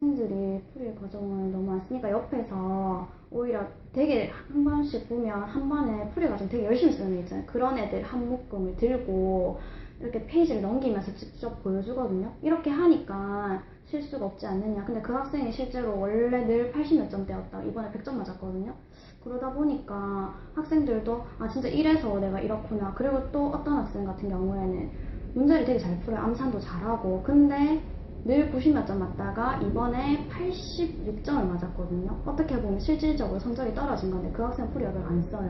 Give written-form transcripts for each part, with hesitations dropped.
학생들이 풀이 과정을 너무 안 쓰니까 옆에서 오히려 되게 한 번씩 보면 한 번에 풀이 과정 되게 열심히 쓰는 애 있잖아요. 그런 애들 한 묶음을 들고 이렇게 페이지를 넘기면서 직접 보여주거든요. 이렇게 하니까 실수가 없지 않느냐. 근데 그 학생이 실제로 원래 늘 80 몇 점대였다. 이번에 100점 맞았거든요. 그러다 보니까 학생들도 아 진짜 이래서 내가 이렇구나. 그리고 또 어떤 학생 같은 경우에는 문제를 되게 잘 풀어요. 암산도 잘하고. 근데 늘 90 몇 점 맞다가 이번에 86점을 맞았거든요. 어떻게 보면 실질적으로 성적이 떨어진 건데 그 학생은 풀이역을 안 써요.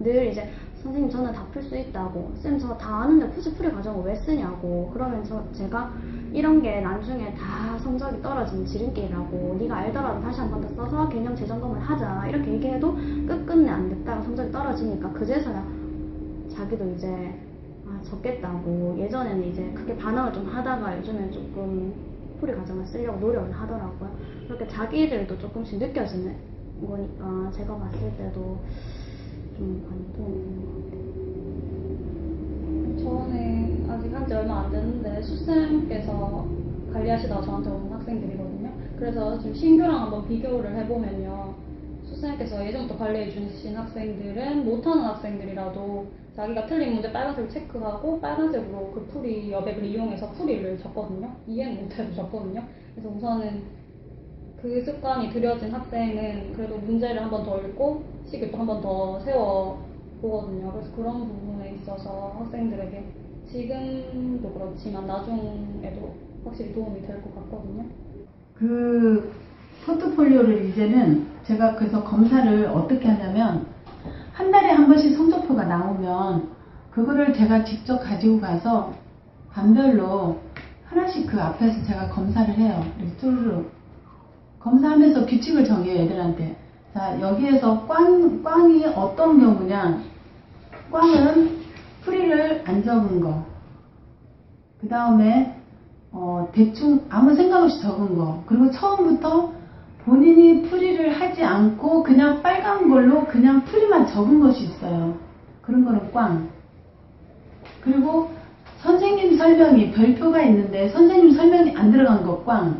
늘 이제 선생님 저는 다 풀 수 있다고, 쌤 저 다 아는데 굳이 풀이 과정을 왜 쓰냐고. 그러면서 제가 이런 게 나중에 다 성적이 떨어지는 지름길이라고, 네가 알더라도 다시 한 번 더 써서 개념 재점검을 하자 이렇게 얘기해도 끝끝내 안 됐다가 성적이 떨어지니까 그제서야 자기도 이제 적겠다고. 예전에는 이제 그게 반항을 좀 하다가 요즘엔 조금 풀이 과정을 쓰려고 노력을 하더라고요. 그렇게 자기들도 조금씩 느껴지는 거니까 제가 봤을 때도 좀 많이 도움이 되는 것 같아요. 저는 아직 한지 얼마 안 됐는데 수쌤께서 관리하시다가 저한테 온 학생들이거든요. 그래서 지금 신규랑 한번 비교를 해보면요. 수쌤께서 예전부터 관리해 주신 학생들은 못하는 학생들이라도 자기가 틀린 문제 빨간색으로 체크하고 빨간색으로 그 풀이 여백을 이용해서 풀이를 적거든요. 이해는 못해도 적거든요. 그래서 우선은 그 습관이 들여진 학생은 그래도 문제를 한 번 더 읽고 식을 또 한 번 더 세워 보거든요. 그래서 그런 부분에 있어서 학생들에게 지금도 그렇지만 나중에도 확실히 도움이 될 것 같거든요. 그 포트폴리오를 이제는 제가 그래서 검사를 어떻게 하냐면 한 달에 한 번씩 성적표가 나오면 그거를 제가 직접 가지고 가서 반별로 하나씩 그 앞에서 제가 검사를 해요. 이렇게 쭈르륵 검사하면서 규칙을 정해요, 애들한테. 자, 여기에서 꽝이 어떤 경우냐. 꽝은 풀이를 안 적은 거. 그 다음에 대충 아무 생각 없이 적은 거. 그리고 처음부터 본인이 풀이를 하지 않고 그냥 빨간 걸로 그냥 풀이만 적은 것이 있어요. 그런 거는 꽝. 그리고 선생님 설명이 별표가 있는데 선생님 설명이 안 들어간 거 꽝.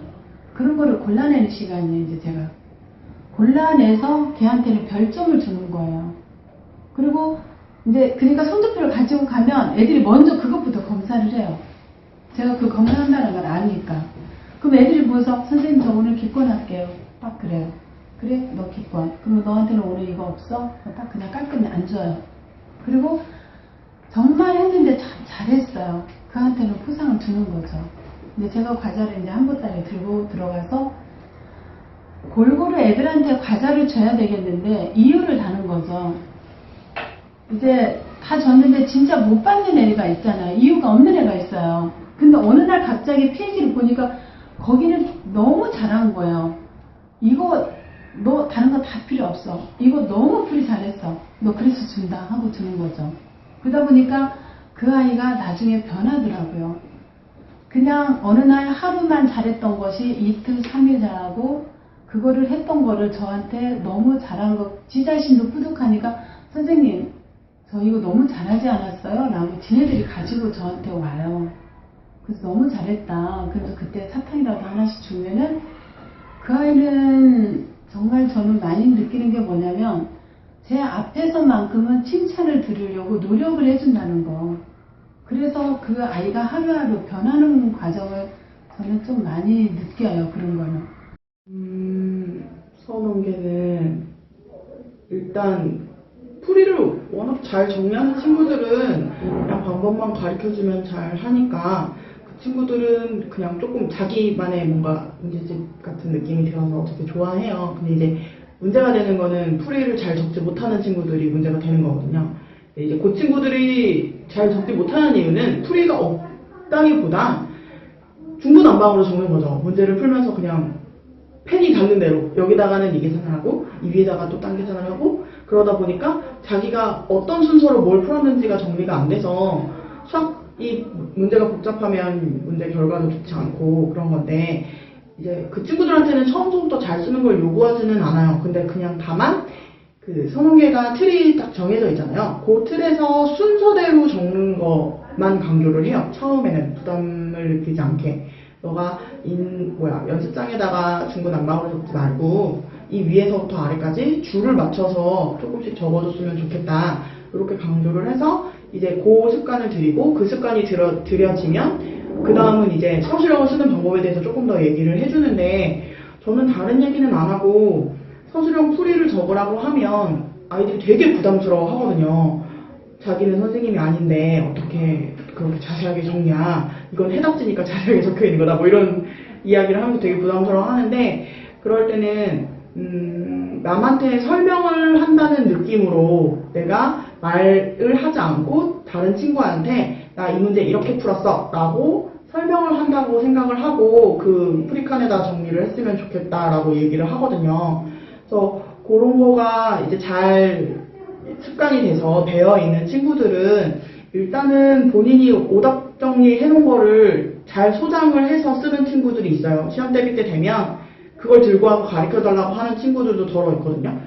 그런 거를 골라내는 시간이에요. 이제 제가 골라내서 걔한테는 별점을 주는 거예요. 그리고 이제 그러니까 성적표를 가지고 가면 애들이 먼저 그것부터 검사를 해요. 제가 그 검사한다는 걸 아니까. 그럼 애들이 보고서 선생님 저 오늘 기권 할게요. 딱 그래요. 그래 너 기권. 그럼 너한테는 오늘 이거 없어? 딱 그냥 깔끔히 안 줘요. 그리고 정말 했는데 참 잘했어요. 그한테는 포상을 주는 거죠. 근데 제가 과자를 이제 한 보따리 들고 들어가서 골고루 애들한테 과자를 줘야 되겠는데 이유를 다는 거죠. 이제 다 줬는데 진짜 못 받는 애가 있잖아요. 이유가 없는 애가 있어요. 근데 어느 날 갑자기 페이지를 보니까 거기는 너무 잘한 거예요. 이거 너 다른 거 다 필요 없어. 이거 너무 풀이 잘했어. 너 그래서 준다 하고 주는 거죠. 그러다 보니까 그 아이가 나중에 변하더라고요. 그냥 어느 날 하루만 잘했던 것이 이틀, 3일 잘하고 그거를 했던 거를 저한테 너무 잘한 거, 지 자신도 뿌듯하니까 선생님 저 이거 너무 잘하지 않았어요? 라고 지네들이 가지고 저한테 와요. 그래서 너무 잘했다. 그래서 그때 사탕이라도 하나씩 주면은 그 아이는 정말 저는 많이 느끼는 게 뭐냐면 제 앞에서만큼은 칭찬을 들으려고 노력을 해준다는 거. 그래서 그 아이가 하루하루 변하는 과정을 저는 좀 많이 느껴요. 그런 거는. 서원계는 일단 풀이를 워낙 잘 정리하는 친구들은 그냥 방법만 가르쳐주면 잘 하니까 그 친구들은 그냥 조금 자기만의 뭔가 문제집 같은 느낌이 들어서 되게 좋아해요. 근데 이제 문제가 되는 거는 풀이를 잘 적지 못하는 친구들이 문제가 되는 거거든요. 이제 그 친구들이 잘 적지 못하는 이유는 풀이가 없다기보다 중구난방으로 적는 거죠. 문제를 풀면서 그냥 펜이 닿는 대로 여기다가는 이 계산을 하고 이 위에다가 또 딴 계산을 하고 그러다 보니까 자기가 어떤 순서로 뭘 풀었는지가 정리가 안 돼서 이 문제가 복잡하면 문제 결과도 좋지 않고 그런 건데 이제 그 친구들한테는 처음부터 잘 쓰는 걸 요구하지는 않아요. 근데 그냥 다만 그 선홍계가 틀이 딱 정해져 있잖아요. 그 틀에서 순서대로 적는 것만 강조를 해요. 처음에는 부담을 느끼지 않게. 너가 연습장에다가 중구난방으로 적지 말고 이 위에서부터 아래까지 줄을 맞춰서 조금씩 적어줬으면 좋겠다. 이렇게 강조를 해서 이제 그 습관을 들이고 그 습관이 들여지면 그 다음은 이제 서술형을 쓰는 방법에 대해서 조금 더 얘기를 해주는데 저는 다른 얘기는 안 하고 서술형 풀이를 적으라고 하면 아이들이 되게 부담스러워 하거든요. 자기는 선생님이 아닌데 어떻게 그렇게 자세하게 적냐. 이건 해답지니까 자세하게 적혀 있는 거다. 뭐 이런 이야기를 하면서 되게 부담스러워 하는데 그럴 때는 남한테 설명을 한다는 느낌으로 내가 말을 하지 않고 다른 친구한테 나 이 문제 이렇게 풀었어 라고 설명을 한다고 생각을 하고 그 프리칸에다 정리를 했으면 좋겠다라고 얘기를 하거든요. 그래서 그런 거가 이제 잘 습관이 돼서 되어 있는 친구들은 일단은 본인이 오답 정리해 놓은 거를 잘 소장을 해서 쓰는 친구들이 있어요. 시험 대비 때 되면 그걸 들고 와서 가르쳐 달라고 하는 친구들도 더러 있거든요.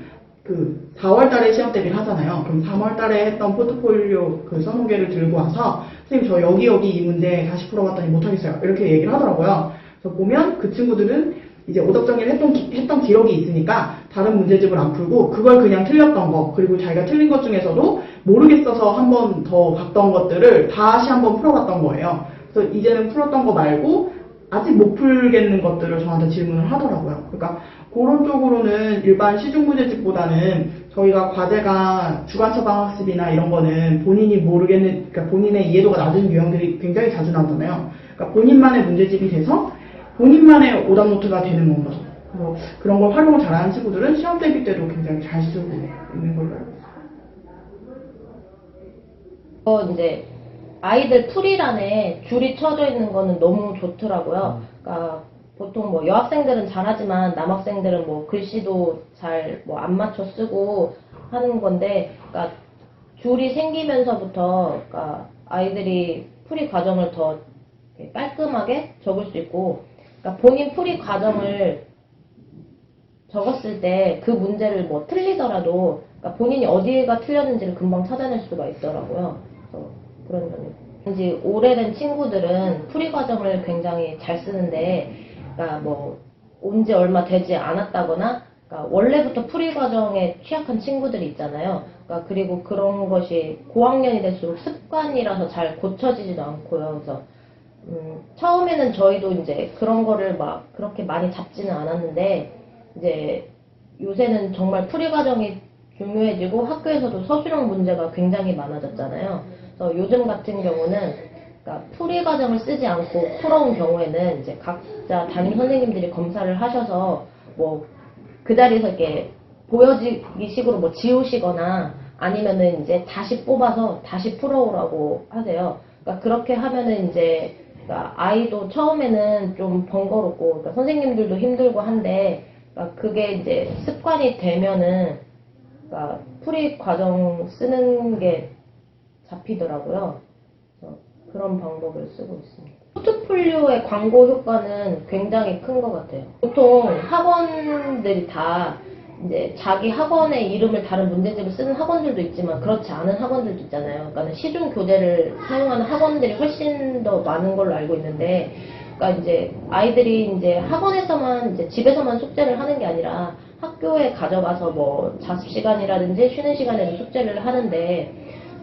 그 4월 달에 시험 대비를 하잖아요. 그럼 3월 달에 했던 포트폴리오 그 선호계를 들고 와서 선생님 저 여기 이 문제 다시 풀어봤더니 못하겠어요. 이렇게 얘기를 하더라고요. 그래서 보면 그 친구들은 이제 오답 정리를 했던 기록이 있으니까 다른 문제집을 안 풀고 그걸 그냥 틀렸던 거 그리고 자기가 틀린 것 중에서도 모르겠어서 한 번 더 봤던 것들을 다시 한번 풀어봤던 거예요. 그래서 이제는 풀었던 거 말고 아직 못 풀겠는 것들을 저한테 질문을 하더라고요. 그러니까 그런 쪽으로는 일반 시중 문제집보다는 저희가 과제가 주간 처방학습이나 이런 거는 본인이 모르겠는, 그러니까 본인의 이해도가 낮은 유형들이 굉장히 자주 나오잖아요. 그러니까 본인만의 문제집이 돼서 본인만의 오답 노트가 되는 건 거죠. 그래서 그런 걸 활용을 잘하는 친구들은 시험 대비 때도 굉장히 잘 쓰고 있는 걸로 알고 있어요. 이제 아이들 풀이란에 줄이 쳐져 있는 거는 너무 좋더라고요. 그러니까 보통 뭐 여학생들은 잘하지만 남학생들은 뭐 글씨도 잘 뭐 안 맞춰 쓰고 하는 건데, 그러니까 줄이 생기면서부터 그러니까 아이들이 풀이 과정을 더 깔끔하게 적을 수 있고, 그러니까 본인 풀이 과정을 적었을 때 그 문제를 뭐 틀리더라도 그러니까 본인이 어디가 틀렸는지를 금방 찾아낼 수가 있더라고요. 그래서 그런 점이. 이제 오래된 친구들은 풀이 과정을 굉장히 잘 쓰는데, 그러니까 뭐 온 지 얼마 되지 않았다거나, 그러니까 원래부터 풀이 과정에 취약한 친구들이 있잖아요. 그러니까 그리고 그런 것이 고학년이 될수록 습관이라서 잘 고쳐지지도 않고요. 그래서 처음에는 저희도 이제 그런 거를 막 그렇게 많이 잡지는 않았는데, 이제 요새는 정말 풀이 과정이 중요해지고 학교에서도 서술형 문제가 굉장히 많아졌잖아요. 그래서 요즘 같은 경우는 그러니까 풀이 과정을 쓰지 않고 풀어온 경우에는 이제 각자 담임 선생님들이 검사를 하셔서 뭐 그 자리에서 이렇게 보여지기 식으로 뭐 지우시거나 아니면은 이제 다시 뽑아서 다시 풀어오라고 하세요. 그러니까 그렇게 하면은 이제 그러니까 아이도 처음에는 좀 번거롭고, 그러니까 선생님들도 힘들고 한데, 그러니까 그게 이제 습관이 되면은 그러니까 풀이 과정 쓰는 게 잡히더라고요. 그래서 그런 방법을 쓰고 있습니다. 포트폴리오의 광고 효과는 굉장히 큰 것 같아요. 보통 학원들이 다 이제 자기 학원의 이름을 다른 문제집을 쓰는 학원들도 있지만 그렇지 않은 학원들도 있잖아요. 그러니까 시중 교재를 사용하는 학원들이 훨씬 더 많은 걸로 알고 있는데, 그러니까 이제 아이들이 이제 학원에서만 이제 집에서만 숙제를 하는 게 아니라 학교에 가져가서 뭐 자습 시간이라든지 쉬는 시간에도 숙제를 하는데,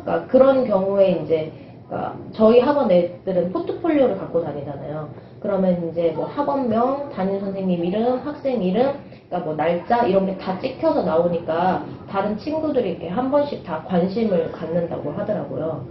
그러니까 그런 경우에 이제 그러니까 저희 학원 애들은 포트폴리오를 갖고 다니잖아요. 그러면 이제 뭐 학원명, 담임 선생님 이름, 학생 이름, 그러니까 뭐 날짜 이런 게 다 찍혀서 나오니까 다른 친구들이 이렇게 한 번씩 다 관심을 갖는다고 하더라고요.